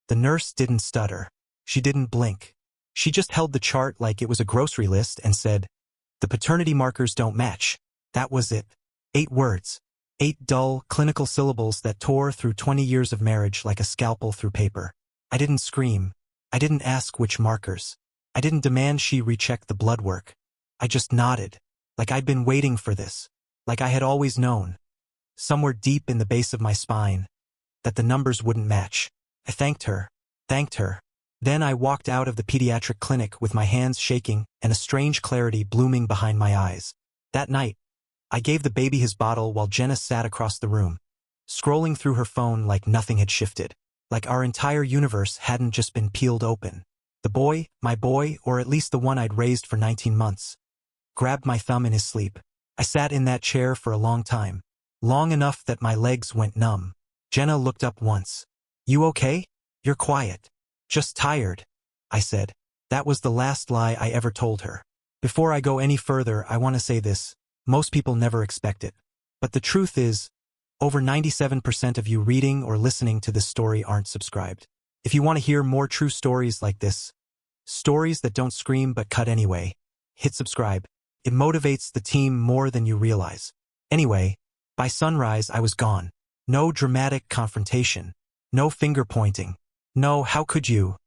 The nurse didn't stutter. She didn't blink. She just held the chart like it was a grocery list and said, "The paternity markers don't match." That was it. 8 words. 8 dull, clinical syllables that tore through 20 years of marriage like a scalpel through paper. I didn't scream. I didn't ask which markers. I didn't demand she recheck the blood work. I just nodded, like I'd been waiting for this, like I had always known, somewhere deep in the base of my spine, that the numbers wouldn't match. I thanked her. Then I walked out of the pediatric clinic with my hands shaking and a strange clarity blooming behind my eyes. That night, I gave the baby his bottle while Jenna sat across the room, scrolling through her phone like nothing had shifted, like our entire universe hadn't just been peeled open. The boy, my boy, or at least the one I'd raised for 19 months, grabbed my thumb in his sleep. I sat in that chair for a long time, long enough that my legs went numb. Jenna looked up once. "You okay? You're quiet." "Just tired," I said. That was the last lie I ever told her. Before I go any further, I want to say this. Most people never expect it. But the truth is, over 97% of you reading or listening to this story aren't subscribed. If you want to hear more true stories like this, stories that don't scream but cut anyway, hit subscribe. It motivates the team more than you realize. Anyway, by sunrise I was gone. No dramatic confrontation. No finger pointing. No, how could you?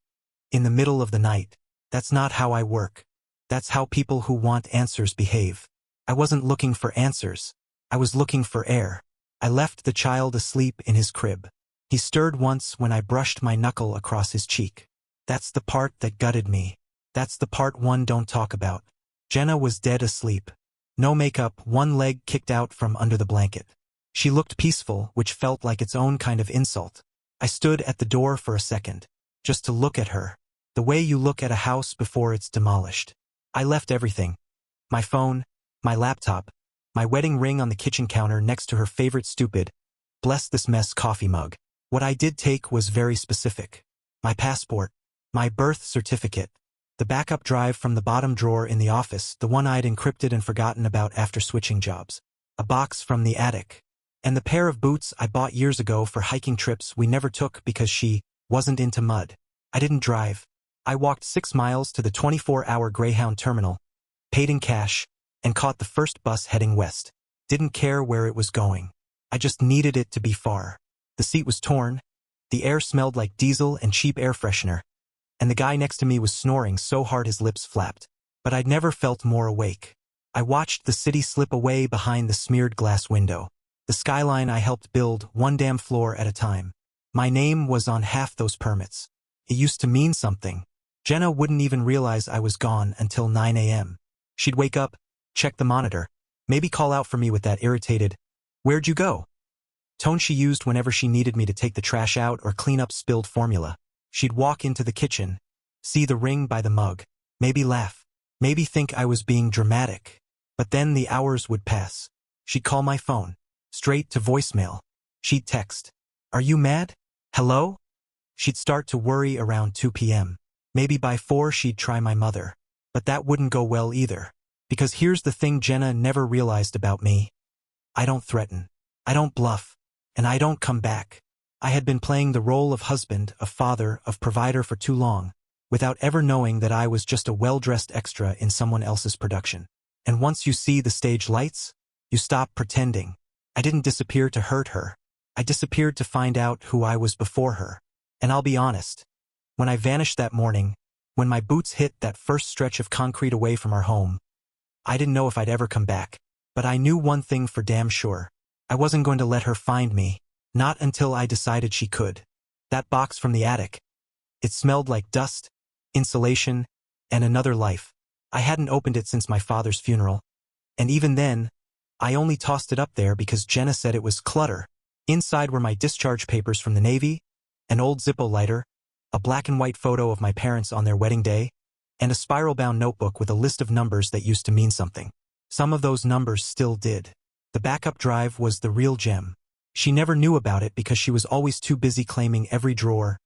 In the middle of the night. That's not how I work. That's how people who want answers behave. I wasn't looking for answers. I was looking for air. I left the child asleep in his crib. He stirred once when I brushed my knuckle across his cheek. That's the part that gutted me. That's the part one don't talk about. Jenna was dead asleep. No makeup, one leg kicked out from under the blanket. She looked peaceful, which felt like its own kind of insult. I stood at the door for a second, just to look at her, the way you look at a house before it's demolished. I left everything. My phone, my laptop, my wedding ring on the kitchen counter next to her favorite stupid, bless this mess coffee mug. What I did take was very specific. My passport, my birth certificate, the backup drive from the bottom drawer in the office, the one I'd encrypted and forgotten about after switching jobs, a box from the attic, and the pair of boots I bought years ago for hiking trips we never took because she wasn't into mud. I didn't drive. I walked 6 miles to the 24-hour Greyhound terminal, paid in cash, and caught the first bus heading west. Didn't care where it was going. I just needed it to be far. The seat was torn, the air smelled like diesel and cheap air freshener, and the guy next to me was snoring so hard his lips flapped. But I'd never felt more awake. I watched the city slip away behind the smeared glass window. The skyline I helped build, one damn floor at a time. My name was on half those permits. It used to mean something. Jenna wouldn't even realize I was gone until 9 a.m. She'd wake up, check the monitor, maybe call out for me with that irritated, "Where'd you go?" tone she used whenever she needed me to take the trash out or clean up spilled formula. She'd walk into the kitchen, see the ring by the mug, maybe laugh, maybe think I was being dramatic. But then the hours would pass. She'd call my phone, straight to voicemail. She'd text, "Are you mad? Hello?" She'd start to worry around 2 p.m. Maybe by 4 she'd try my mother. But that wouldn't go well either. Because here's the thing Jenna never realized about me. I don't threaten. I don't bluff. And I don't come back. I had been playing the role of husband, of father, of provider for too long, without ever knowing that I was just a well-dressed extra in someone else's production. And once you see the stage lights, you stop pretending. I didn't disappear to hurt her. I disappeared to find out who I was before her. And I'll be honest. When I vanished that morning, when my boots hit that first stretch of concrete away from our home, I didn't know if I'd ever come back. But I knew one thing for damn sure. I wasn't going to let her find me. Not until I decided she could. That box from the attic. It smelled like dust, insulation, and another life. I hadn't opened it since my father's funeral. And even then, I only tossed it up there because Jenna said it was clutter. Inside were my discharge papers from the Navy, an old Zippo lighter, a black and white photo of my parents on their wedding day, and a spiral-bound notebook with a list of numbers that used to mean something. Some of those numbers still did. The backup drive was the real gem. She never knew about it because she was always too busy claiming every drawer,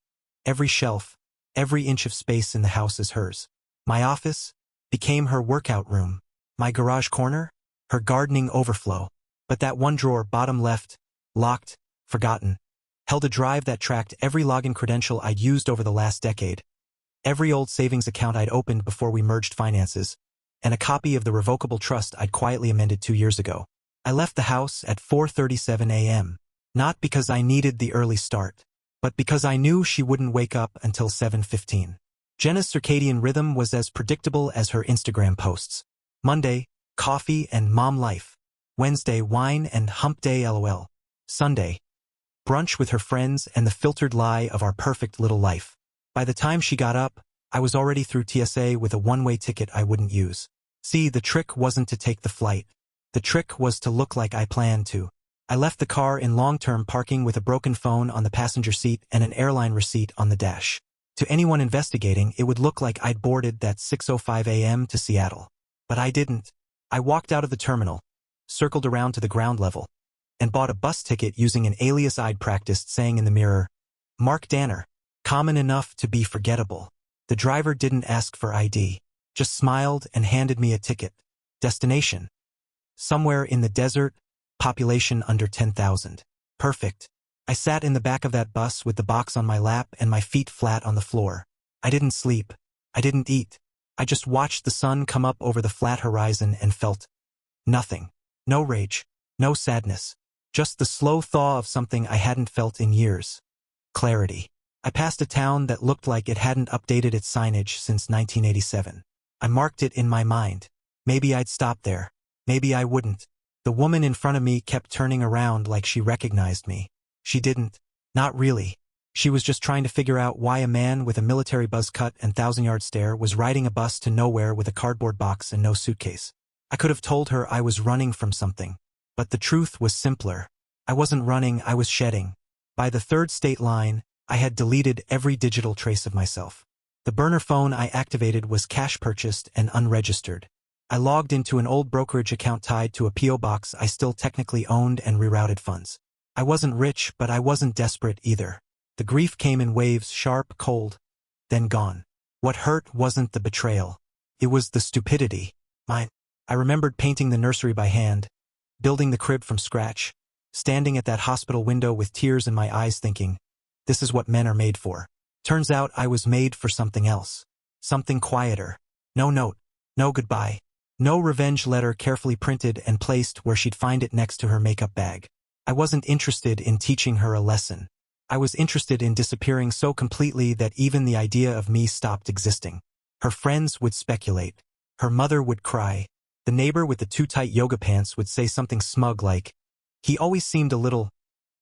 every shelf, every inch of space in the house as hers. My office became her workout room. My garage corner, her gardening overflow. But that one drawer, bottom left, locked, forgotten. Held a drive that tracked every login credential I'd used over the last decade, every old savings account I'd opened before we merged finances, and a copy of the revocable trust I'd quietly amended 2 years ago. I left the house at 4:37 a.m., not because I needed the early start, but because I knew she wouldn't wake up until 7:15. Jenna's circadian rhythm was as predictable as her Instagram posts. Monday, coffee and mom life. Wednesday, wine and hump day LOL. Sunday, brunch with her friends and the filtered lie of our perfect little life. By the time she got up, I was already through TSA with a one-way ticket I wouldn't use. See, the trick wasn't to take the flight. The trick was to look like I planned to. I left the car in long-term parking with a broken phone on the passenger seat and an airline receipt on the dash. To anyone investigating, it would look like I'd boarded that 6:05 a.m. to Seattle. But I didn't. I walked out of the terminal, circled around to the ground level, and bought a bus ticket using an alias I'd practiced saying in the mirror, Mark Danner, common enough to be forgettable. The driver didn't ask for ID, just smiled and handed me a ticket. Destination: somewhere in the desert, population under 10,000. Perfect. I sat in the back of that bus with the box on my lap and my feet flat on the floor. I didn't sleep. I didn't eat. I just watched the sun come up over the flat horizon and felt nothing. No rage. No sadness. Just the slow thaw of something I hadn't felt in years. Clarity. I passed a town that looked like it hadn't updated its signage since 1987. I marked it in my mind. Maybe I'd stop there. Maybe I wouldn't. The woman in front of me kept turning around like she recognized me. She didn't. Not really. She was just trying to figure out why a man with a military buzz cut and 1,000-yard stare was riding a bus to nowhere with a cardboard box and no suitcase. I could have told her I was running from something. But the truth was simpler. I wasn't running, I was shedding. By the third state line, I had deleted every digital trace of myself. The burner phone I activated was cash purchased and unregistered. I logged into an old brokerage account tied to a P.O. box I still technically owned and rerouted funds. I wasn't rich, but I wasn't desperate either. The grief came in waves, sharp, cold, then gone. What hurt wasn't the betrayal. It was the stupidity. Mine. I remembered painting the nursery by hand, building the crib from scratch, standing at that hospital window with tears in my eyes thinking, this is what men are made for. Turns out I was made for something else. Something quieter. No note. No goodbye. No revenge letter carefully printed and placed where she'd find it next to her makeup bag. I wasn't interested in teaching her a lesson. I was interested in disappearing so completely that even the idea of me stopped existing. Her friends would speculate. Her mother would cry. The neighbor with the too tight yoga pants would say something smug like, he always seemed a little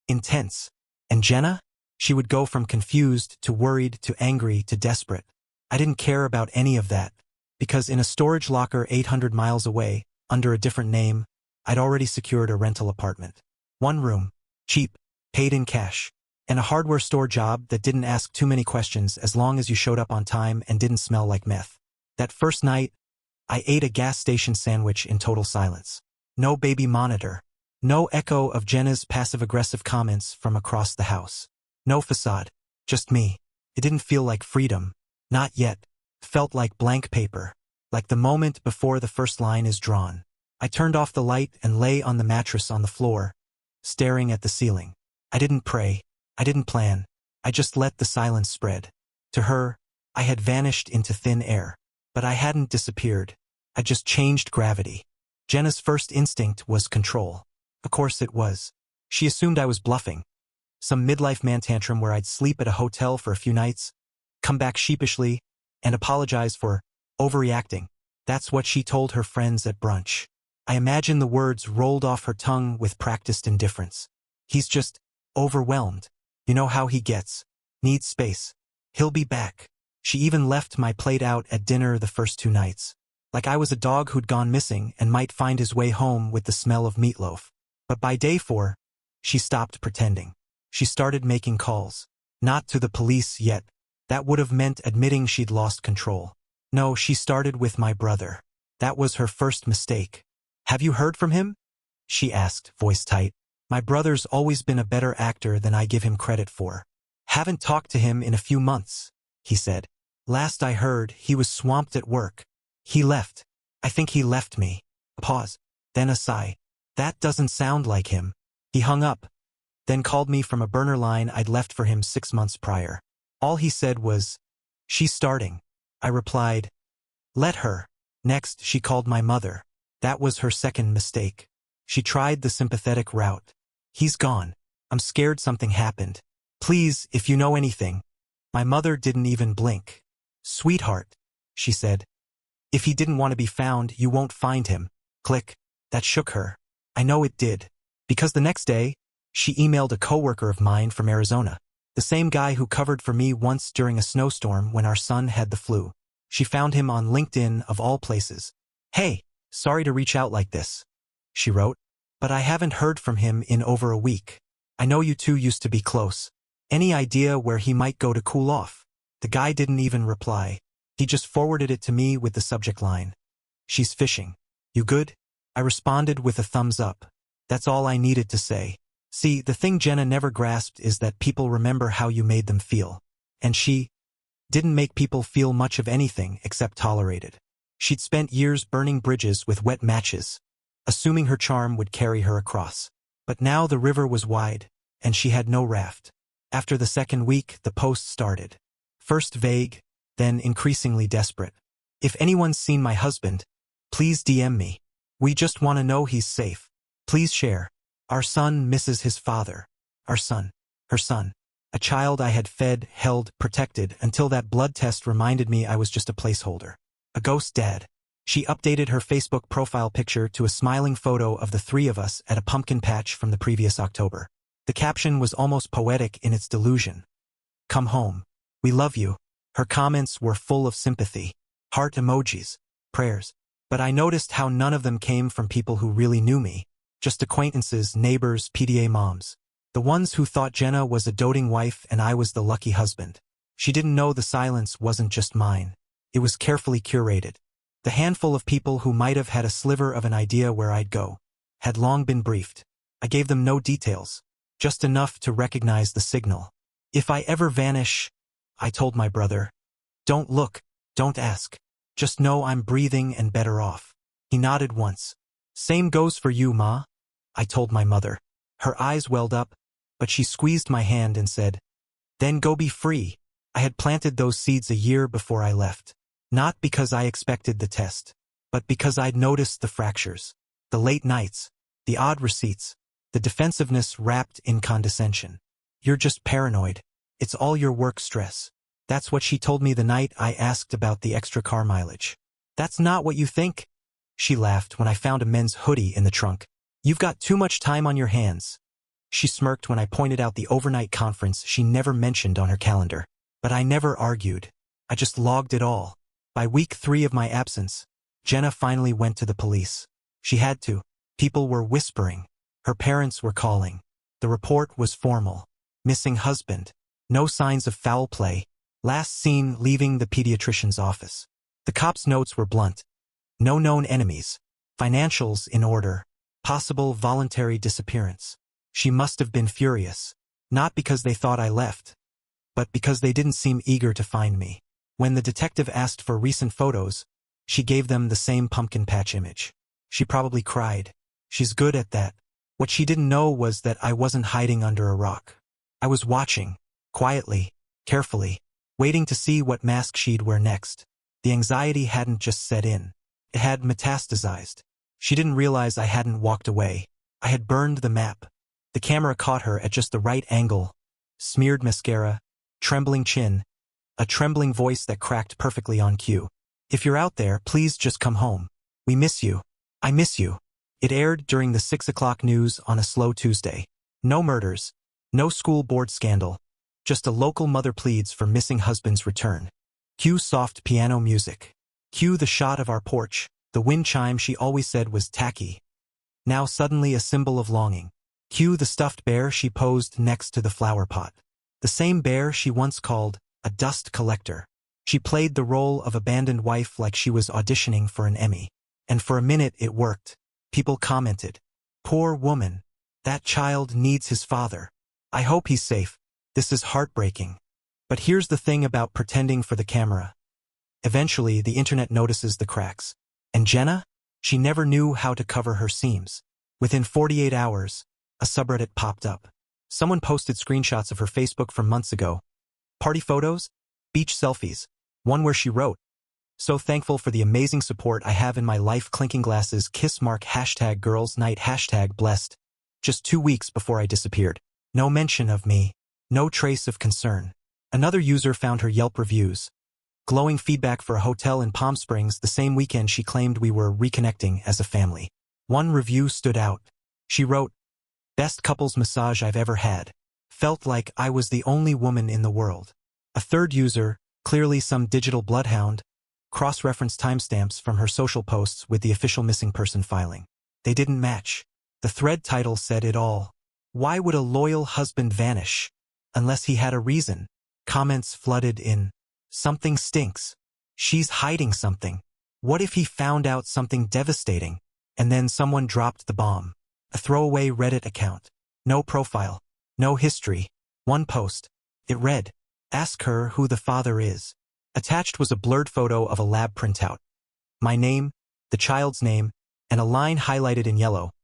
intense. And Jenna? She would go from confused to worried to angry to desperate. I didn't care about any of that, because in a storage locker 800 miles away, under a different name, I'd already secured a rental apartment. 1 room, cheap, paid in cash, and a hardware store job that didn't ask too many questions as long as you showed up on time and didn't smell like meth. That first night, I ate a gas station sandwich in total silence. No baby monitor. No echo of Jenna's passive-aggressive comments from across the house. No facade. Just me. It didn't feel like freedom. Not yet. It felt like blank paper. Like the moment before the first line is drawn. I turned off the light and lay on the mattress on the floor, staring at the ceiling. I didn't pray. I didn't plan. I just let the silence spread. To her, I had vanished into thin air. But I hadn't disappeared. I just changed gravity. Jenna's first instinct was control. Of course it was. She assumed I was bluffing. Some midlife man tantrum where I'd sleep at a hotel for a few nights, come back sheepishly, and apologize for overreacting. That's what she told her friends at brunch. I imagine the words rolled off her tongue with practiced indifference. He's just overwhelmed. You know how he gets. Needs space. He'll be back. She even left my plate out at dinner the first 2 nights. Like I was a dog who'd gone missing and might find his way home with the smell of meatloaf. But by day 4, she stopped pretending. She started making calls. Not to the police yet. That would have meant admitting she'd lost control. No, she started with my brother. That was her first mistake. Have you heard from him? She asked, voice tight. My brother's always been a better actor than I give him credit for. Haven't talked to him in a few months, he said. Last I heard, he was swamped at work. He left. I think he left me. A pause. Then a sigh. That doesn't sound like him. He hung up. then called me from a burner line I'd left for him 6 months prior. All he said was, "She's starting." I replied, "Let her." Next, she called my mother. That was her second mistake. She tried the sympathetic route. "He's gone. I'm scared something happened. Please, if you know anything." My mother didn't even blink. "Sweetheart," she said. "If he didn't want to be found, you won't find him." Click. That shook her. I know it did. Because the next day, she emailed a coworker of mine from Arizona, the same guy who covered for me once during a snowstorm when our son had the flu. She found him on LinkedIn of all places. "Hey, sorry to reach out like this," she wrote, "but I haven't heard from him in over a week. I know you two used to be close. Any idea where he might go to cool off?" The guy didn't even reply. He just forwarded it to me with the subject line, "She's fishing. You good?" I responded with a thumbs up. That's all I needed to say. See, the thing Jenna never grasped is that people remember how you made them feel. And she didn't make people feel much of anything except tolerated. She'd spent years burning bridges with wet matches, assuming her charm would carry her across. But now the river was wide, and she had no raft. After the second week, the post started. First vague, then increasingly desperate. "If anyone's seen my husband, please DM me. We just want to know he's safe. Please share. Our son misses his father." Our son. Her son. A child I had fed, held, protected, until that blood test reminded me I was just a placeholder. A ghost dad. She updated her Facebook profile picture to a smiling photo of the three of us at a pumpkin patch from the previous October. The caption was almost poetic in its delusion. "Come home. We love you." Her comments were full of sympathy. Heart emojis. Prayers. But I noticed how none of them came from people who really knew me. Just acquaintances, neighbors, PTA moms. The ones who thought Jenna was a doting wife and I was the lucky husband. She didn't know the silence wasn't just mine. It was carefully curated. The handful of people who might have had a sliver of an idea where I'd go had long been briefed. I gave them no details, just enough to recognize the signal. "If I ever vanish," I told my brother, "don't look, don't ask. Just know I'm breathing and better off." He nodded once. "Same goes for you, Ma," I told my mother. Her eyes welled up, but she squeezed my hand and said, "Then go be free." I had planted those seeds a year before I left. Not because I expected the test, but because I'd noticed the fractures, the late nights, the odd receipts, the defensiveness wrapped in condescension. "You're just paranoid. It's all your work stress." That's what she told me the night I asked about the extra car mileage. "That's not what you think," she laughed when I found a men's hoodie in the trunk. "You've got too much time on your hands." She smirked when I pointed out the overnight conference she never mentioned on her calendar. But I never argued. I just logged it all. By week 3 of my absence, Jenna finally went to the police. She had to. People were whispering. Her parents were calling. The report was formal. Missing husband. No signs of foul play. Last seen leaving the pediatrician's office. The cops' notes were blunt. No known enemies. Financials in order. Possible voluntary disappearance. She must have been furious. Not because they thought I left, but because they didn't seem eager to find me. When the detective asked for recent photos, she gave them the same pumpkin patch image. She probably cried. She's good at that. What she didn't know was that I wasn't hiding under a rock. I was watching, quietly, carefully, waiting to see what mask she'd wear next. The anxiety hadn't just set in. It had metastasized. She didn't realize I hadn't walked away. I had burned the map. The camera caught her at just the right angle. Smeared mascara, trembling chin, a trembling voice that cracked perfectly on cue. "If you're out there, please just come home. We miss you. I miss you." It aired during the 6 o'clock news on a slow Tuesday. No murders. No school board scandal. Just a local mother pleads for missing husband's return. Cue soft piano music. Cue the shot of our porch. The wind chime she always said was tacky. Now suddenly a symbol of longing. Cue the stuffed bear she posed next to the flower pot. The same bear she once called a dust collector. She played the role of abandoned wife like she was auditioning for an Emmy. And for a minute it worked. People commented, "Poor woman. That child needs his father. I hope he's safe. This is heartbreaking." But here's the thing about pretending for the camera. Eventually, the internet notices the cracks. And Jenna? She never knew how to cover her seams. Within 48 hours, a subreddit popped up. Someone posted screenshots of her Facebook from months ago. Party photos? Beach selfies. One where she wrote, "So thankful for the amazing support I have in my life, clinking glasses, kiss mark, hashtag girls night, hashtag blessed." Just 2 weeks before I disappeared. No mention of me. No trace of concern. Another user found her Yelp reviews. Glowing feedback for a hotel in Palm Springs the same weekend she claimed we were reconnecting as a family. One review stood out. She wrote, "Best couples massage I've ever had. Felt like I was the only woman in the world." A third user, clearly some digital bloodhound, cross-referenced timestamps from her social posts with the official missing person filing. They didn't match. The thread title said it all. Why would a loyal husband vanish? Unless he had a reason. Comments flooded in. Something stinks. She's hiding something. What if he found out something devastating? And then someone dropped the bomb. A throwaway Reddit account. No profile. No history. One post. It read, "Ask her who the father is." Attached was a blurred photo of a lab printout. My name, the child's name, and a line highlighted in yellow.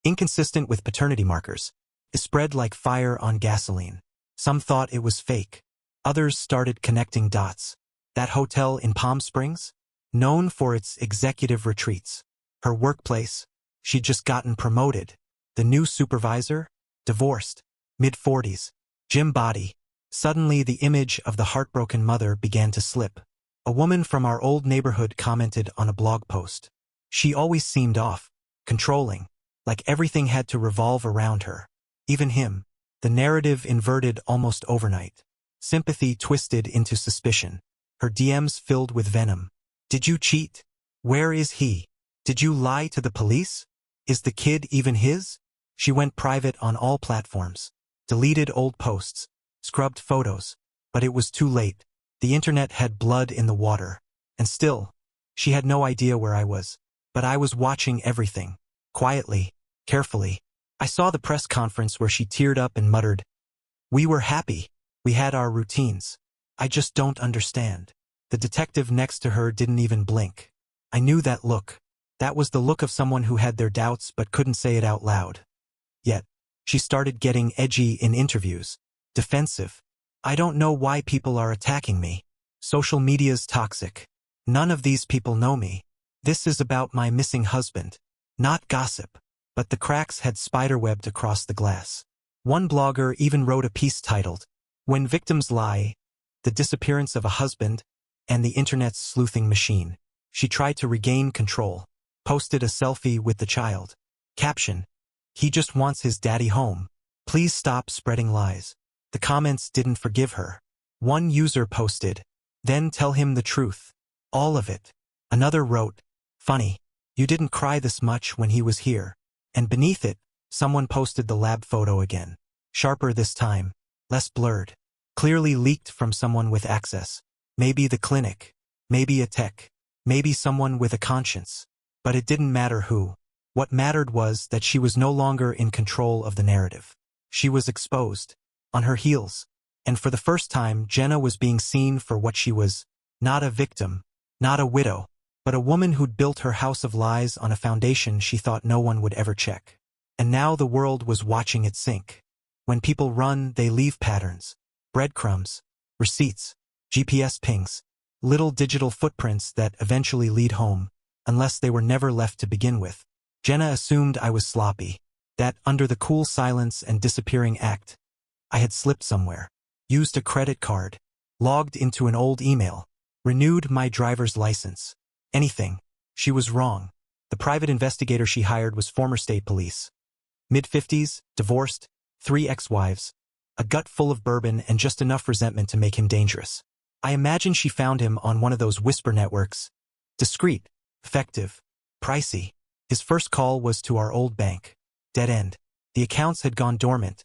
Inconsistent with paternity markers. It spread like fire on gasoline. Some thought it was fake. Others started connecting dots. That hotel in Palm Springs? Known for its executive retreats. Her workplace? She'd just gotten promoted. The new supervisor? Divorced. Mid-40s. Gym body. Suddenly the image of the heartbroken mother began to slip. A woman from our old neighborhood commented on a blog post. She always seemed off. Controlling. Like everything had to revolve around her. Even him. The narrative inverted almost overnight. Sympathy twisted into suspicion. Her DMs filled with venom. Did you cheat? Where is he? Did you lie to the police? Is the kid even his? She went private on all platforms. Deleted old posts. Scrubbed photos. But it was too late. The internet had blood in the water. And still, she had no idea where I was. But I was watching everything. Quietly. Carefully. I saw the press conference where she teared up and muttered, "We were happy. We had our routines. I just don't understand." The detective next to her didn't even blink. I knew that look. That was the look of someone who had their doubts but couldn't say it out loud. Yet, she started getting edgy in interviews. Defensive. "I don't know why people are attacking me. Social media's toxic. None of these people know me. This is about my missing husband. Not gossip." But the cracks had spiderwebbed across the glass. One blogger even wrote a piece titled, "When Victims Lie, the Disappearance of a Husband and the Internet's Sleuthing Machine." She tried to regain control. Posted a selfie with the child. Caption, "He just wants his daddy home. Please stop spreading lies." The comments didn't forgive her. One user posted, "Then tell him the truth. All of it." Another wrote, "Funny, you didn't cry this much when he was here." And beneath it, someone posted the lab photo again. Sharper this time. Less blurred. Clearly leaked from someone with access. Maybe the clinic. Maybe a tech. Maybe someone with a conscience. But it didn't matter who. What mattered was that she was no longer in control of the narrative. She was exposed. On her heels. And for the first time, Jenna was being seen for what she was. Not a victim. Not a widow. But a woman who'd built her house of lies on a foundation she thought no one would ever check. And now the world was watching it sink. When people run, they leave patterns. Breadcrumbs. Receipts. GPS pings. Little digital footprints that eventually lead home, unless they were never left to begin with. Jenna assumed I was sloppy. That under the cool silence and disappearing act, I had slipped somewhere. Used a credit card. Logged into an old email. Renewed my driver's license. Anything. She was wrong. The private investigator she hired was former state police. Mid-50s, divorced, 3 ex-wives, a gut full of bourbon and just enough resentment to make him dangerous. I imagine she found him on one of those whisper networks. Discreet, effective, pricey. His first call was to our old bank. Dead end. The accounts had gone dormant,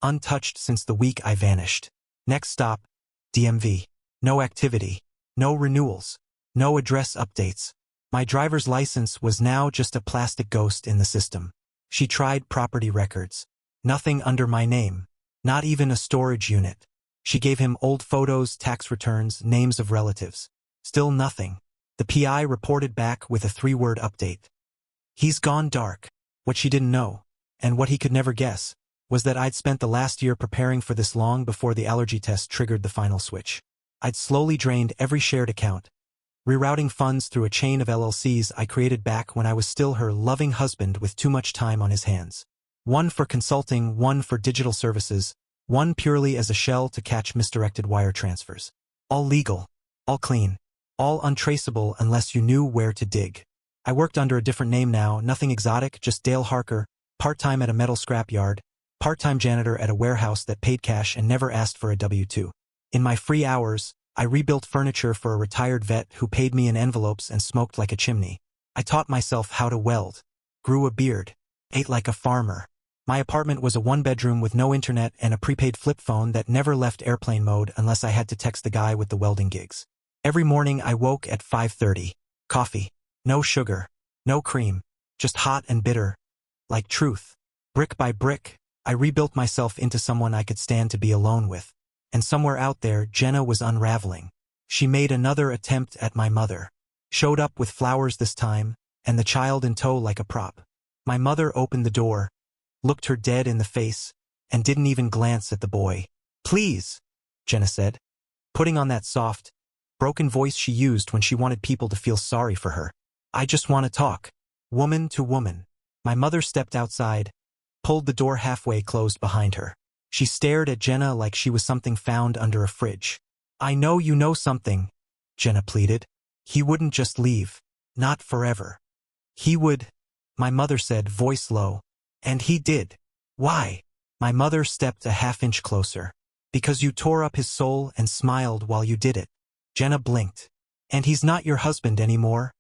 untouched since the week I vanished. Next stop, DMV. No activity. No renewals. No address updates. My driver's license was now just a plastic ghost in the system. She tried property records. Nothing under my name. Not even a storage unit. She gave him old photos, tax returns, names of relatives. Still nothing. The PI reported back with a 3-word update. He's gone dark. What she didn't know, and what he could never guess, was that I'd spent the last year preparing for this long before the allergy test triggered the final switch. I'd slowly drained every shared account, rerouting funds through a chain of LLCs I created back when I was still her loving husband with too much time on his hands. One for consulting, one for digital services, one purely as a shell to catch misdirected wire transfers. All legal, all clean, all untraceable unless you knew where to dig. I worked under a different name now, nothing exotic, just Dale Harker, part-time at a metal scrapyard, part-time janitor at a warehouse that paid cash and never asked for a W-2. In my free hours, I rebuilt furniture for a retired vet who paid me in envelopes and smoked like a chimney. I taught myself how to weld, grew a beard, ate like a farmer. My apartment was a one-bedroom with no internet and a prepaid flip phone that never left airplane mode unless I had to text the guy with the welding gigs. Every morning I woke at 5:30. Coffee. No sugar. No cream. Just hot and bitter. Like truth. Brick by brick, I rebuilt myself into someone I could stand to be alone with. And somewhere out there, Jenna was unraveling. She made another attempt at my mother. Showed up with flowers this time, and the child in tow like a prop. My mother opened the door, looked her dead in the face, and didn't even glance at the boy. "Please," Jenna said, putting on that soft, broken voice she used when she wanted people to feel sorry for her. "I just want to talk." Woman to woman. My mother stepped outside, pulled the door halfway closed behind her. She stared at Jenna like she was something found under a fridge. "I know you know something," Jenna pleaded. "He wouldn't just leave. Not forever. He would," my mother said, voice low. "And he did." "Why?" My mother stepped a half-inch closer. "Because you tore up his soul and smiled while you did it." Jenna blinked. "And he's not your husband anymore,"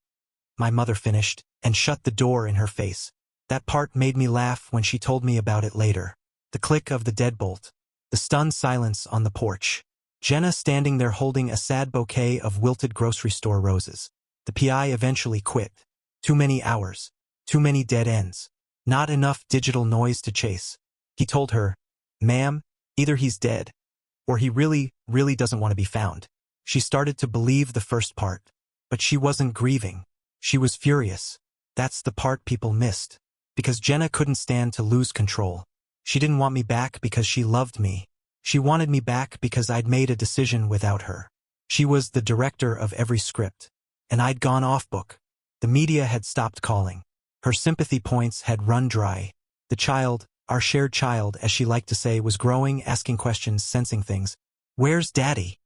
my mother finished, and shut the door in her face. That part made me laugh when she told me about it later. The click of the deadbolt. The stunned silence on the porch. Jenna standing there holding a sad bouquet of wilted grocery store roses. The PI eventually quit. Too many hours. Too many dead ends. Not enough digital noise to chase. He told her, "Ma'am, either he's dead, or he really, really doesn't want to be found." She started to believe the first part. But she wasn't grieving. She was furious. That's the part people missed. Because Jenna couldn't stand to lose control. She didn't want me back because she loved me. She wanted me back because I'd made a decision without her. She was the director of every script. And I'd gone off book. The media had stopped calling. Her sympathy points had run dry. The child, our shared child, as she liked to say, was growing, asking questions, sensing things. "Where's Daddy?"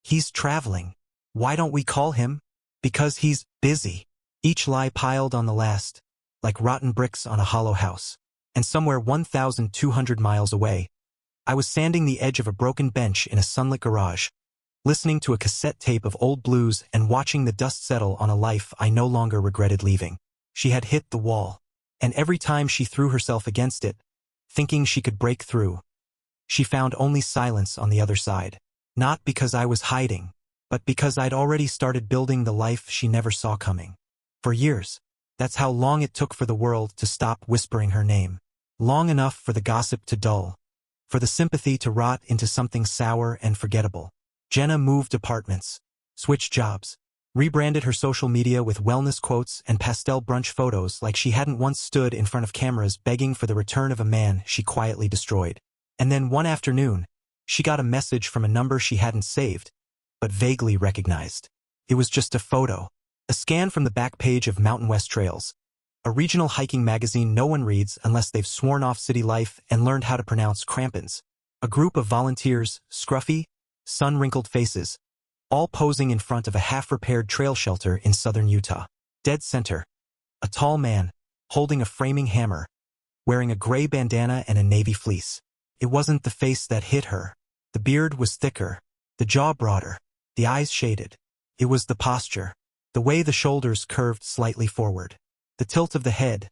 "He's traveling." "Why don't we call him?" "Because he's busy." Each lie piled on the last, like rotten bricks on a hollow house. And somewhere 1,200 miles away, I was sanding the edge of a broken bench in a sunlit garage, listening to a cassette tape of old blues and watching the dust settle on a life I no longer regretted leaving. She had hit the wall, and every time she threw herself against it, thinking she could break through, she found only silence on the other side. Not because I was hiding, but because I'd already started building the life she never saw coming. For years, that's how long it took for the world to stop whispering her name. Long enough for the gossip to dull, for the sympathy to rot into something sour and forgettable. Jenna moved apartments, switched jobs, rebranded her social media with wellness quotes and pastel brunch photos like she hadn't once stood in front of cameras begging for the return of a man she quietly destroyed. And then one afternoon, she got a message from a number she hadn't saved, but vaguely recognized. It was just a photo, a scan from the back page of Mountain West Trails, a regional hiking magazine no one reads unless they've sworn off city life and learned how to pronounce crampons. A group of volunteers, scruffy, sun-wrinkled faces, all posing in front of a half-repaired trail shelter in southern Utah. Dead center, a tall man, holding a framing hammer, wearing a gray bandana and a navy fleece. It wasn't the face that hit her. The beard was thicker, the jaw broader, the eyes shaded. It was the posture, the way the shoulders curved slightly forward. The tilt of the head,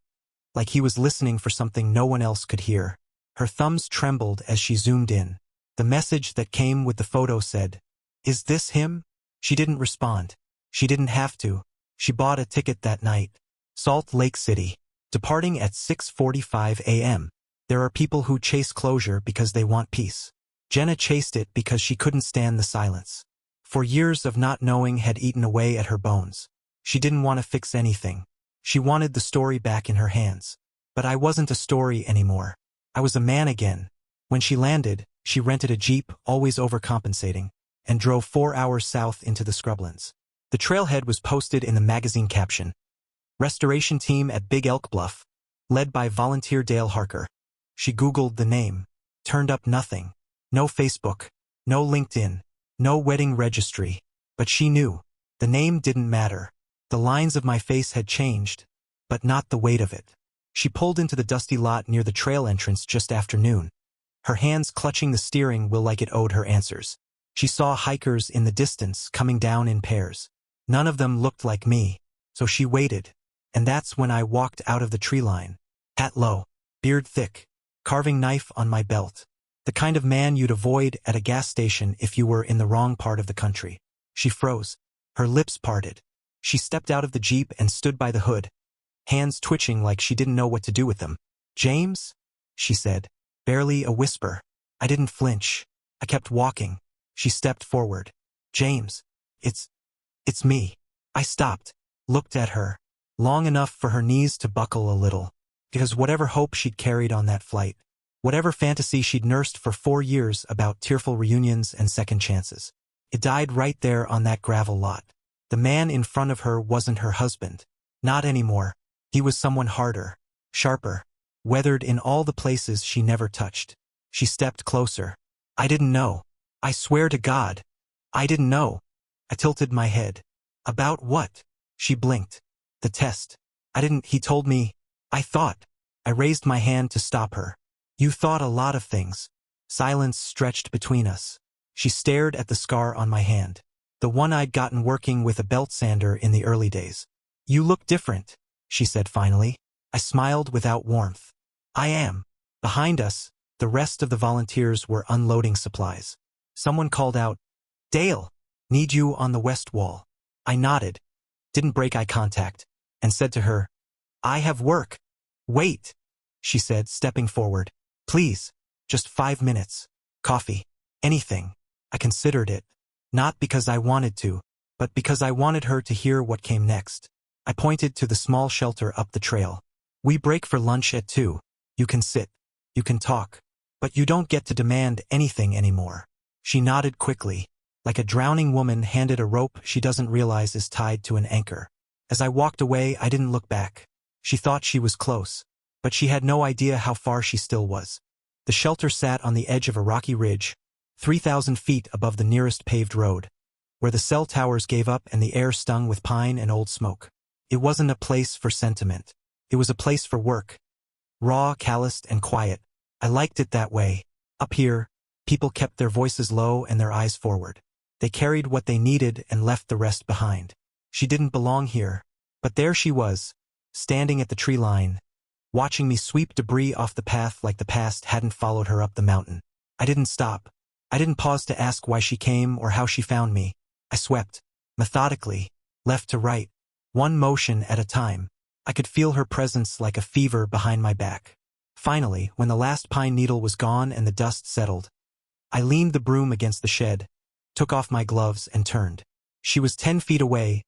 like he was listening for something no one else could hear. Her thumbs trembled as she zoomed in. The message that came with the photo said, "Is this him?" She didn't respond. She didn't have to. She bought a ticket that night. Salt Lake City, departing at 6:45 a.m. There are people who chase closure because they want peace. Jenna chased it because she couldn't stand the silence. For years of not knowing had eaten away at her bones. She didn't want to fix anything. She wanted the story back in her hands. But I wasn't a story anymore. I was a man again. When she landed, she rented a Jeep, always overcompensating, and drove 4 hours south into the scrublands. The trailhead was posted in the magazine caption, "Restoration Team at Big Elk Bluff, led by volunteer Dale Harker." She Googled the name. Turned up nothing. No Facebook. No LinkedIn. No wedding registry. But she knew. The name didn't matter. The lines of my face had changed, but not the weight of it. She pulled into the dusty lot near the trail entrance just after noon, her hands clutching the steering wheel like it owed her answers. She saw hikers in the distance coming down in pairs. None of them looked like me, so she waited, and that's when I walked out of the tree line. Hat low, beard thick, carving knife on my belt. The kind of man you'd avoid at a gas station if you were in the wrong part of the country. She froze, her lips parted. She stepped out of the Jeep and stood by the hood, hands twitching like she didn't know what to do with them. "James?" she said, barely a whisper. I didn't flinch. I kept walking. She stepped forward. "James, it's me." I stopped, looked at her, long enough for her knees to buckle a little, because whatever hope she'd carried on that flight, whatever fantasy she'd nursed for 4 years about tearful reunions and second chances, it died right there on that gravel lot. The man in front of her wasn't her husband. Not anymore. He was someone harder, sharper, weathered in all the places she never touched. She stepped closer. "I didn't know. I swear to God. I didn't know." I tilted my head. "About what?" She blinked. "The test. I didn't, he told me. I thought." I raised my hand to stop her. "You thought a lot of things." Silence stretched between us. She stared at the scar on my hand, the one I'd gotten working with a belt sander in the early days. "You look different," she said finally. I smiled without warmth. "I am." Behind us, the rest of the volunteers were unloading supplies. Someone called out, "Dale, need you on the west wall." I nodded, didn't break eye contact, and said to her, "I have work." "Wait," she said, stepping forward. "Please, just 5 minutes. Coffee. Anything." I considered it, not because I wanted to, but because I wanted her to hear what came next. I pointed to the small shelter up the trail. "We break for lunch at 2. You can sit. You can talk. But you don't get to demand anything anymore." She nodded quickly, like a drowning woman handed a rope she doesn't realize is tied to an anchor. As I walked away, I didn't look back. She thought she was close, but she had no idea how far she still was. The shelter sat on the edge of a rocky ridge, 3,000 feet above the nearest paved road, where the cell towers gave up and the air stung with pine and old smoke. It wasn't a place for sentiment. It was a place for work. Raw, calloused, and quiet. I liked it that way. Up here, people kept their voices low and their eyes forward. They carried what they needed and left the rest behind. She didn't belong here, but there she was, standing at the tree line, watching me sweep debris off the path like the past hadn't followed her up the mountain. I didn't stop. I didn't pause to ask why she came or how she found me. I swept, methodically, left to right, one motion at a time. I could feel her presence like a fever behind my back. Finally, when the last pine needle was gone and the dust settled, I leaned the broom against the shed, took off my gloves, and turned. She was 10 feet away,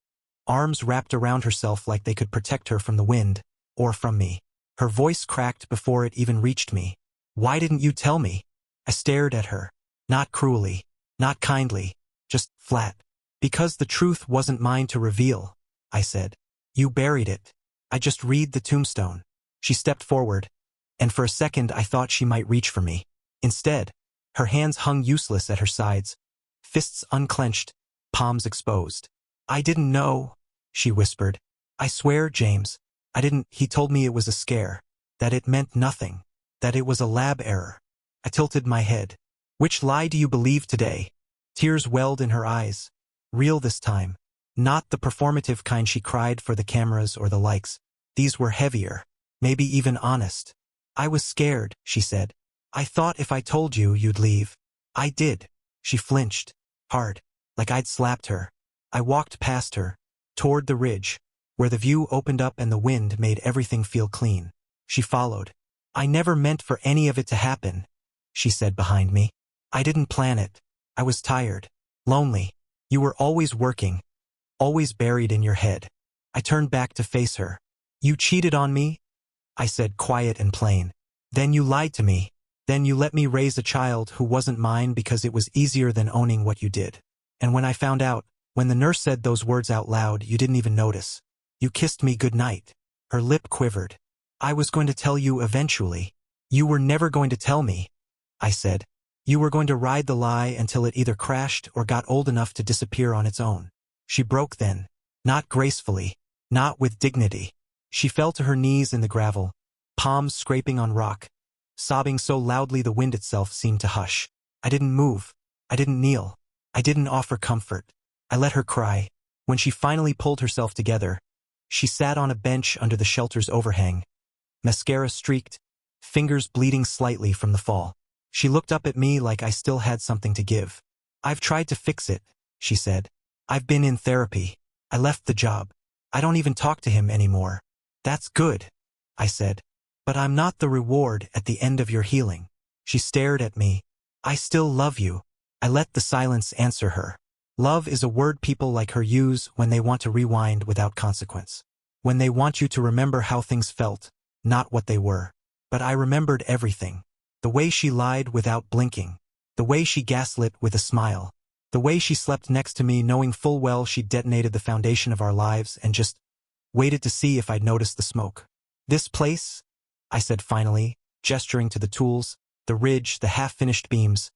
arms wrapped around herself like they could protect her from the wind, or from me. Her voice cracked before it even reached me. "Why didn't you tell me?" I stared at her. Not cruelly, not kindly, just flat. "Because the truth wasn't mine to reveal," I said. "You buried it. I just read the tombstone." She stepped forward, and for a second I thought she might reach for me. Instead, her hands hung useless at her sides, fists unclenched, palms exposed. "I didn't know," she whispered. "I swear, James, I didn't. He told me it was a scare, that it meant nothing, that it was a lab error." I tilted my head. "Which lie do you believe today?" Tears welled in her eyes. Real this time. Not the performative kind she cried for the cameras or the likes. These were heavier, maybe even honest. "I was scared," she said. "I thought if I told you, you'd leave." "I did." She flinched, hard, like I'd slapped her. I walked past her, toward the ridge, where the view opened up and the wind made everything feel clean. She followed. "I never meant for any of it to happen," she said behind me. "I didn't plan it. I was tired, lonely. You were always working, always buried in your head." I turned back to face her. "You cheated on me?" I said, quiet and plain. Then you lied to me. Then you let me raise a child who wasn't mine because it was easier than owning what you did. And when I found out, when the nurse said those words out loud, you didn't even notice. You kissed me goodnight. Her lip quivered. I was going to tell you eventually. You were never going to tell me, I said. You were going to ride the lie until it either crashed or got old enough to disappear on its own. She broke then. Not gracefully. Not with dignity. She fell to her knees in the gravel, palms scraping on rock, sobbing so loudly the wind itself seemed to hush. I didn't move. I didn't kneel. I didn't offer comfort. I let her cry. When she finally pulled herself together, she sat on a bench under the shelter's overhang, mascara streaked, fingers bleeding slightly from the fall. She looked up at me like I still had something to give. I've tried to fix it, she said. I've been in therapy. I left the job. I don't even talk to him anymore. That's good, I said. But I'm not the reward at the end of your healing. She stared at me. I still love you. I let the silence answer her. Love is a word people like her use when they want to rewind without consequence. When they want you to remember how things felt, not what they were. But I remembered everything. The way she lied without blinking. The way she gaslit with a smile. The way she slept next to me knowing full well she'd detonated the foundation of our lives and just waited to see if I'd noticed the smoke. This place, I said finally, gesturing to the tools, the ridge, the half-finished beams.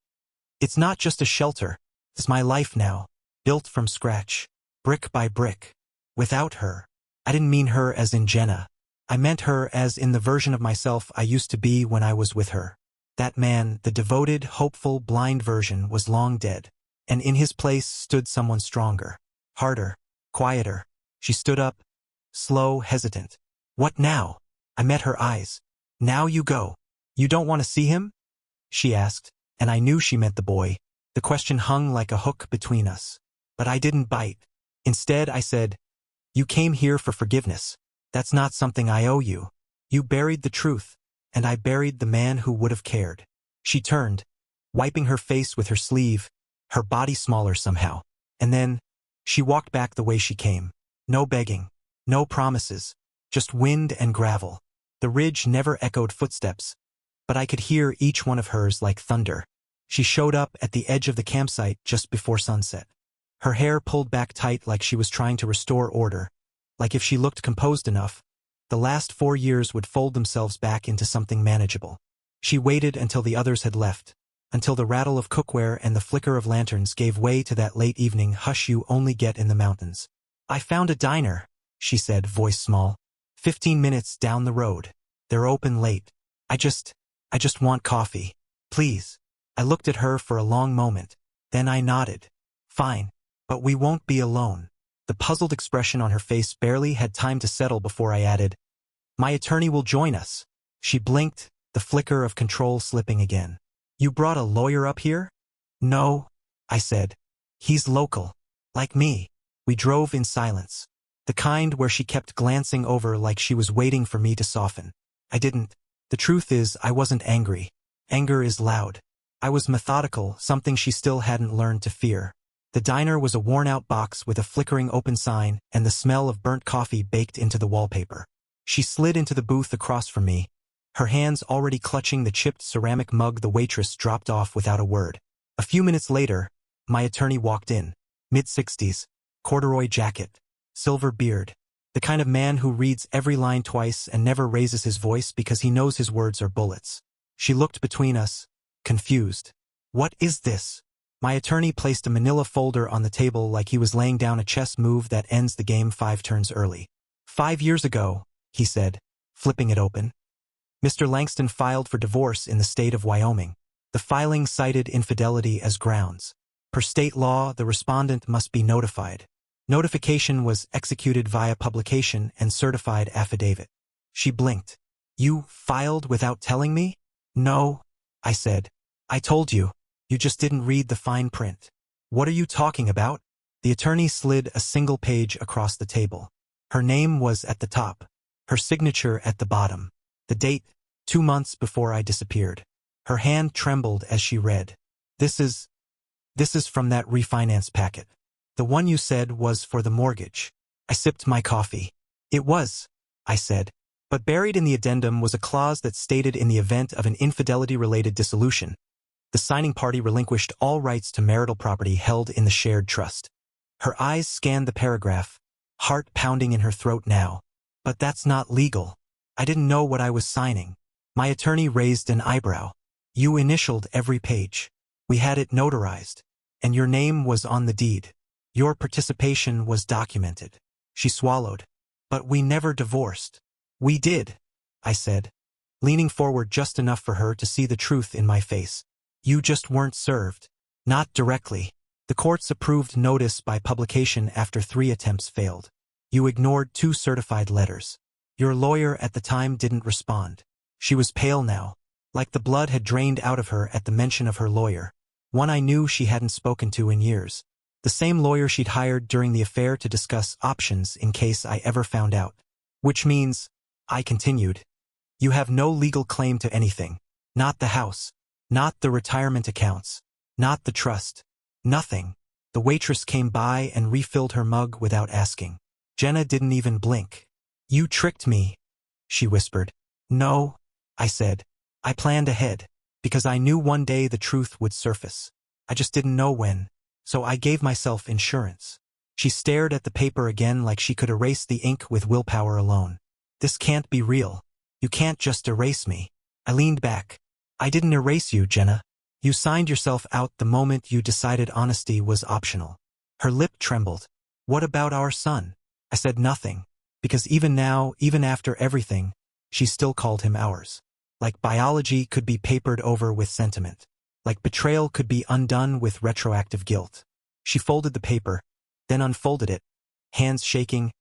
It's not just a shelter. It's my life now, built from scratch, brick by brick. Without her. I didn't mean her as in Jenna. I meant her as in the version of myself I used to be when I was with her. That man, the devoted, hopeful, blind version, was long dead. And in his place stood someone stronger, harder, quieter. She stood up, slow, hesitant. What now? I met her eyes. Now you go. You don't want to see him? She asked, and I knew she meant the boy. The question hung like a hook between us. But I didn't bite. Instead, I said, you came here for forgiveness. That's not something I owe you. You buried the truth, and I buried the man who would have cared. She turned, wiping her face with her sleeve, her body smaller somehow. And then, she walked back the way she came. No begging, no promises, just wind and gravel. The ridge never echoed footsteps, but I could hear each one of hers like thunder. She showed up at the edge of the campsite just before sunset. Her hair pulled back tight like she was trying to restore order, like if she looked composed enough, the last 4 years would fold themselves back into something manageable. She waited until the others had left, until the rattle of cookware and the flicker of lanterns gave way to that late evening hush you only get in the mountains. I found a diner, she said, voice small. 15 minutes down the road. They're open late. I just want coffee. Please. I looked at her for a long moment. Then I nodded. Fine. But we won't be alone. The puzzled expression on her face barely had time to settle before I added, my attorney will join us. She blinked, the flicker of control slipping again. You brought a lawyer up here? No, I said. He's local. Like me. We drove in silence. The kind where she kept glancing over like she was waiting for me to soften. I didn't. The truth is, I wasn't angry. Anger is loud. I was methodical, something she still hadn't learned to fear. The diner was a worn-out box with a flickering open sign and the smell of burnt coffee baked into the wallpaper. She slid into the booth across from me, her hands already clutching the chipped ceramic mug the waitress dropped off without a word. A few minutes later, my attorney walked in. Mid-60s, corduroy jacket, silver beard. The kind of man who reads every line twice and never raises his voice because he knows his words are bullets. She looked between us, confused. What is this? My attorney placed a manila folder on the table like he was laying down a chess move that ends the game 5 turns early. 5 years ago, he said, flipping it open. Mr. Langston filed for divorce in the state of Wyoming. The filing cited infidelity as grounds. Per state law, the respondent must be notified. Notification was executed via publication and certified affidavit. She blinked. You filed without telling me? No, I said. I told you. You just didn't read the fine print. What are you talking about? The attorney slid a single page across the table. Her name was at the top. Her signature at the bottom. The date, 2 months before I disappeared. Her hand trembled as she read. This is from that refinance packet. The one you said was for the mortgage. I sipped my coffee. It was, I said. But buried in the addendum was a clause that stated in the event of an infidelity-related dissolution, the signing party relinquished all rights to marital property held in the shared trust. Her eyes scanned the paragraph, heart pounding in her throat now. But that's not legal. I didn't know what I was signing. My attorney raised an eyebrow. You initialed every page. We had it notarized. And your name was on the deed. Your participation was documented. She swallowed. But we never divorced. We did, I said, leaning forward just enough for her to see the truth in my face. You just weren't served. Not directly. The courts approved notice by publication after 3 attempts failed. You ignored 2 certified letters. Your lawyer at the time didn't respond. She was pale now, like the blood had drained out of her at the mention of her lawyer, one I knew she hadn't spoken to in years. The same lawyer she'd hired during the affair to discuss options in case I ever found out. Which means, I continued, you have no legal claim to anything. Not the house. Not the retirement accounts. Not the trust. Nothing. The waitress came by and refilled her mug without asking. Jenna didn't even blink. You tricked me, she whispered. No, I said. I planned ahead, because I knew one day the truth would surface. I just didn't know when, so I gave myself insurance. She stared at the paper again like she could erase the ink with willpower alone. This can't be real. You can't just erase me. I leaned back. I didn't erase you, Jenna. You signed yourself out the moment you decided honesty was optional. Her lip trembled. What about our son? I said nothing, because even now, even after everything, she still called him ours. Like biology could be papered over with sentiment. Like betrayal could be undone with retroactive guilt. She folded the paper, then unfolded it, hands shaking,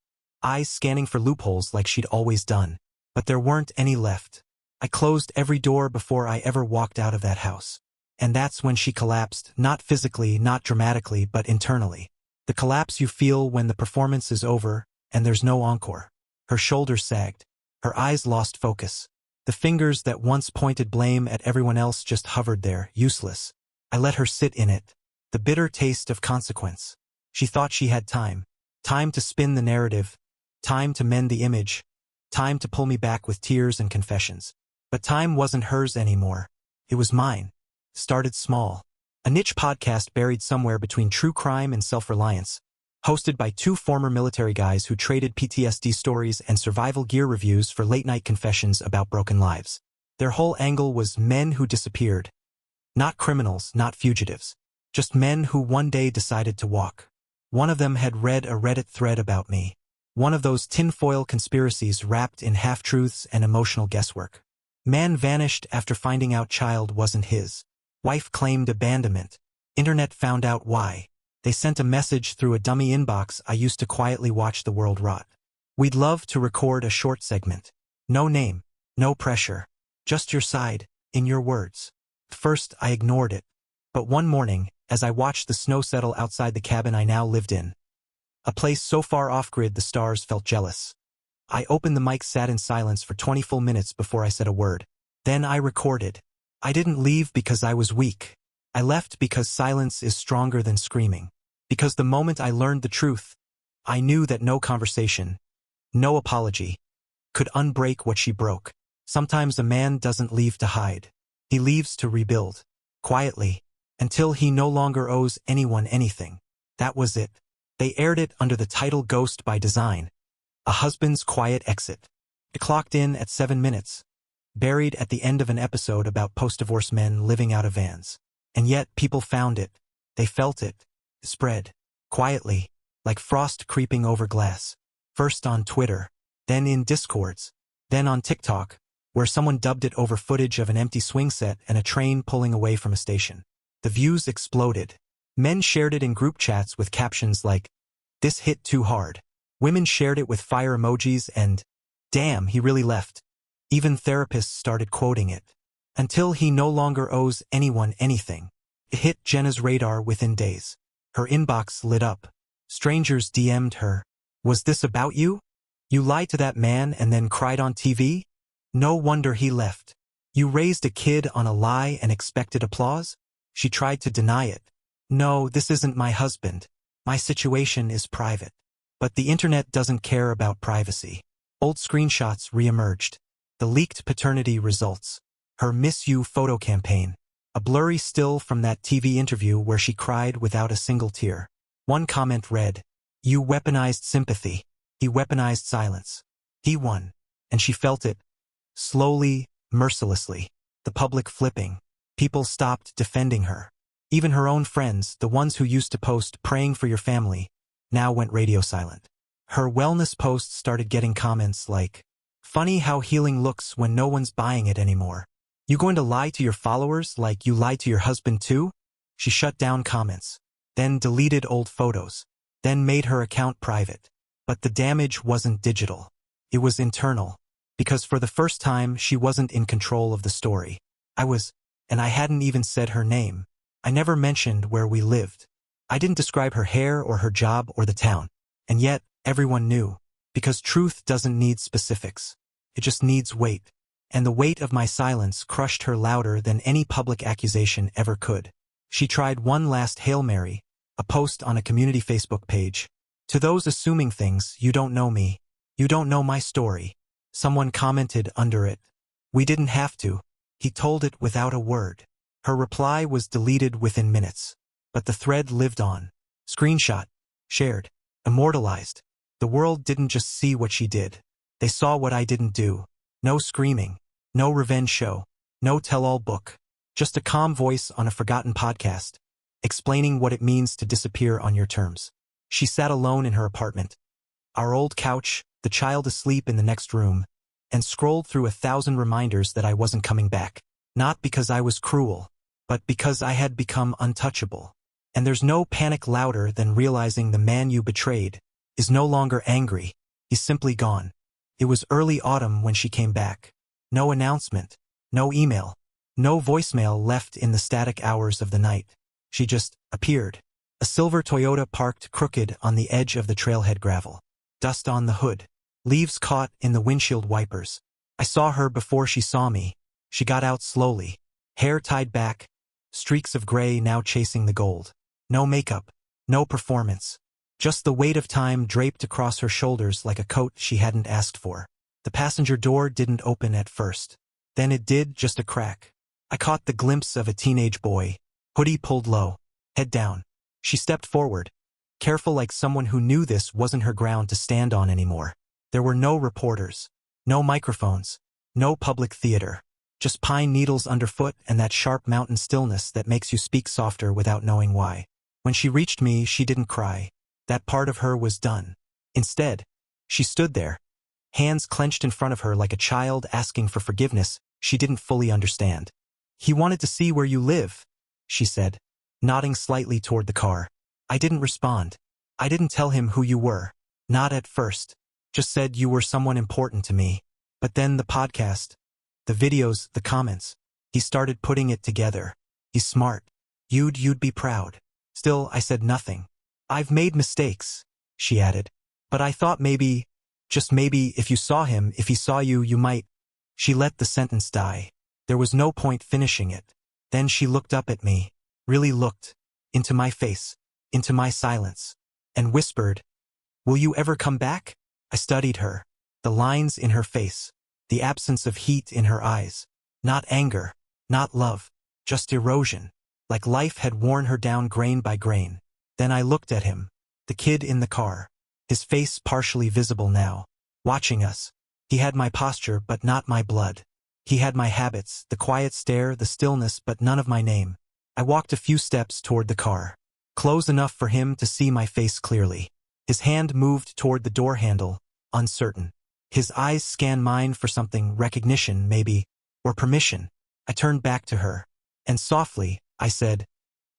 eyes scanning for loopholes like she'd always done. But there weren't any left. I closed every door before I ever walked out of that house. And that's when she collapsed, not physically, not dramatically, but internally. The collapse you feel when the performance is over and there's no encore. Her shoulders sagged. Her eyes lost focus. The fingers that once pointed blame at everyone else just hovered there, useless. I let her sit in it. The bitter taste of consequence. She thought she had time. Time to spin the narrative. Time to mend the image. Time to pull me back with tears and confessions. But time wasn't hers anymore. It was mine. Started small. A niche podcast buried somewhere between true crime and self-reliance, hosted by 2 former military guys who traded PTSD stories and survival gear reviews for late-night confessions about broken lives. Their whole angle was men who disappeared. Not criminals, not fugitives. Just men who one day decided to walk. One of them had read a Reddit thread about me. One of those tinfoil conspiracies wrapped in half-truths and emotional guesswork. Man vanished after finding out child wasn't his. Wife claimed abandonment. Internet found out why. They sent a message through a dummy inbox I used to quietly watch the world rot. We'd love to record a short segment. No name, no pressure. Just your side, in your words. First, I ignored it. But one morning, as I watched the snow settle outside the cabin I now lived in, a place so far off-grid the stars felt jealous. I opened the mic, sat in silence for 20 full minutes before I said a word. Then I recorded. I didn't leave because I was weak. I left because silence is stronger than screaming. Because the moment I learned the truth, I knew that no conversation, no apology, could unbreak what she broke. Sometimes a man doesn't leave to hide. He leaves to rebuild. Quietly. Until he no longer owes anyone anything. That was it. They aired it under the title Ghost by Design. A husband's quiet exit. It clocked in at 7 minutes. Buried at the end of an episode about post-divorce men living out of vans. And yet people found it. They felt it. Spread. Quietly. Like frost creeping over glass. First on Twitter. Then in Discords. Then on TikTok, where someone dubbed it over footage of an empty swing set and a train pulling away from a station. The views exploded. Men shared it in group chats with captions like, "This hit too hard." Women shared it with fire emojis and, "Damn, he really left." Even therapists started quoting it. Until he no longer owes anyone anything. It hit Jenna's radar within days. Her inbox lit up. Strangers DM'd her. "Was this about you? You lied to that man and then cried on TV? No wonder he left. You raised a kid on a lie and expected applause?" She tried to deny it. "No, this isn't my husband. My situation is private." But the internet doesn't care about privacy. Old screenshots re-emerged. The leaked paternity results. Her Miss You photo campaign. A blurry still from that TV interview where she cried without a single tear. One comment read, "You weaponized sympathy. He weaponized silence. He won." And she felt it. Slowly, mercilessly. The public flipping. People stopped defending her. Even her own friends, the ones who used to post praying for your family, now went radio silent. Her wellness posts started getting comments like, "Funny how healing looks when no one's buying it anymore. You going to lie to your followers like you lied to your husband too?" She shut down comments, then deleted old photos, then made her account private. But the damage wasn't digital. It was internal. Because for the first time, she wasn't in control of the story. I was, and I hadn't even said her name. I never mentioned where we lived. I didn't describe her hair or her job or the town. And yet, everyone knew. Because truth doesn't need specifics. It just needs weight. And the weight of my silence crushed her louder than any public accusation ever could. She tried one last Hail Mary, a post on a community Facebook page. "To those assuming things, you don't know me. You don't know my story." Someone commented under it, "We didn't have to. He told it without a word." Her reply was deleted within minutes. But the thread lived on. Screenshot. Shared. Immortalized. The world didn't just see what she did. They saw what I didn't do. No screaming. No revenge show. No tell-all book. Just a calm voice on a forgotten podcast, explaining what it means to disappear on your terms. She sat alone in her apartment. Our old couch, the child asleep in the next room, and scrolled through 1,000 reminders that I wasn't coming back. Not because I was cruel, but because I had become untouchable. And there's no panic louder than realizing the man you betrayed is no longer angry. He's simply gone. It was early autumn when she came back. No announcement, no email, no voicemail left in the static hours of the night. She just appeared. A silver Toyota parked crooked on the edge of the trailhead gravel. Dust on the hood. Leaves caught in the windshield wipers. I saw her before she saw me. She got out slowly. Hair tied back. Streaks of gray now chasing the gold. No makeup. No performance. Just the weight of time draped across her shoulders like a coat she hadn't asked for. The passenger door didn't open at first. Then it did, just a crack. I caught the glimpse of a teenage boy. Hoodie pulled low. Head down. She stepped forward. Careful, like someone who knew this wasn't her ground to stand on anymore. There were no reporters. No microphones. No public theater. Just pine needles underfoot and that sharp mountain stillness that makes you speak softer without knowing why. When she reached me, she didn't cry. That part of her was done. Instead, she stood there, hands clenched in front of her like a child asking for forgiveness she didn't fully understand. "He wanted to see where you live," she said, nodding slightly toward the car. I didn't respond. I didn't tell him who you were. Not at first. Just said you were someone important to me. But then the podcast, the videos, the comments. He started putting it together. He's smart. You'd be proud. Still, I said nothing. "I've made mistakes," she added. "But I thought maybe, just maybe, if you saw him, if he saw you, you might." She let the sentence die. There was no point finishing it. Then she looked up at me, really looked, into my face, into my silence, and whispered, "Will you ever come back?" I studied her, the lines in her face, the absence of heat in her eyes. Not anger, not love, just erosion, like life had worn her down grain by grain. Then I looked at him, the kid in the car, his face partially visible now, watching us. He had my posture but not my blood. He had my habits, the quiet stare, the stillness, but none of my name. I walked a few steps toward the car, close enough for him to see my face clearly. His hand moved toward the door handle, uncertain. His eyes scanned mine for something, recognition maybe, or permission. I turned back to her, and softly, I said,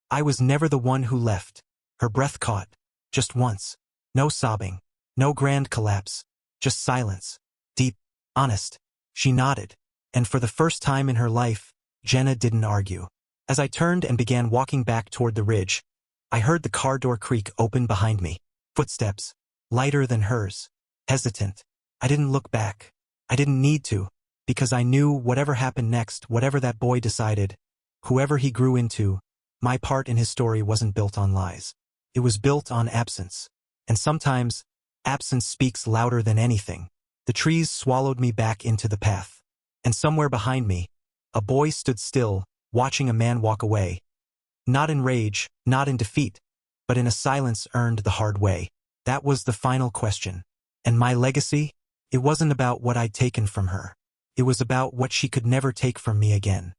"I was never the one who left." Her breath caught, just once. No sobbing, no grand collapse, just silence. Deep, honest. She nodded, and for the first time in her life, Jenna didn't argue. As I turned and began walking back toward the ridge, I heard the car door creak open behind me. Footsteps, lighter than hers, hesitant. I didn't look back. I didn't need to, because I knew whatever happened next, whatever that boy decided, whoever he grew into, my part in his story wasn't built on lies. It was built on absence. And sometimes, absence speaks louder than anything. The trees swallowed me back into the path. And somewhere behind me, a boy stood still, watching a man walk away. Not in rage, not in defeat, but in a silence earned the hard way. That was the final question. And my legacy? It wasn't about what I'd taken from her. It was about what she could never take from me again.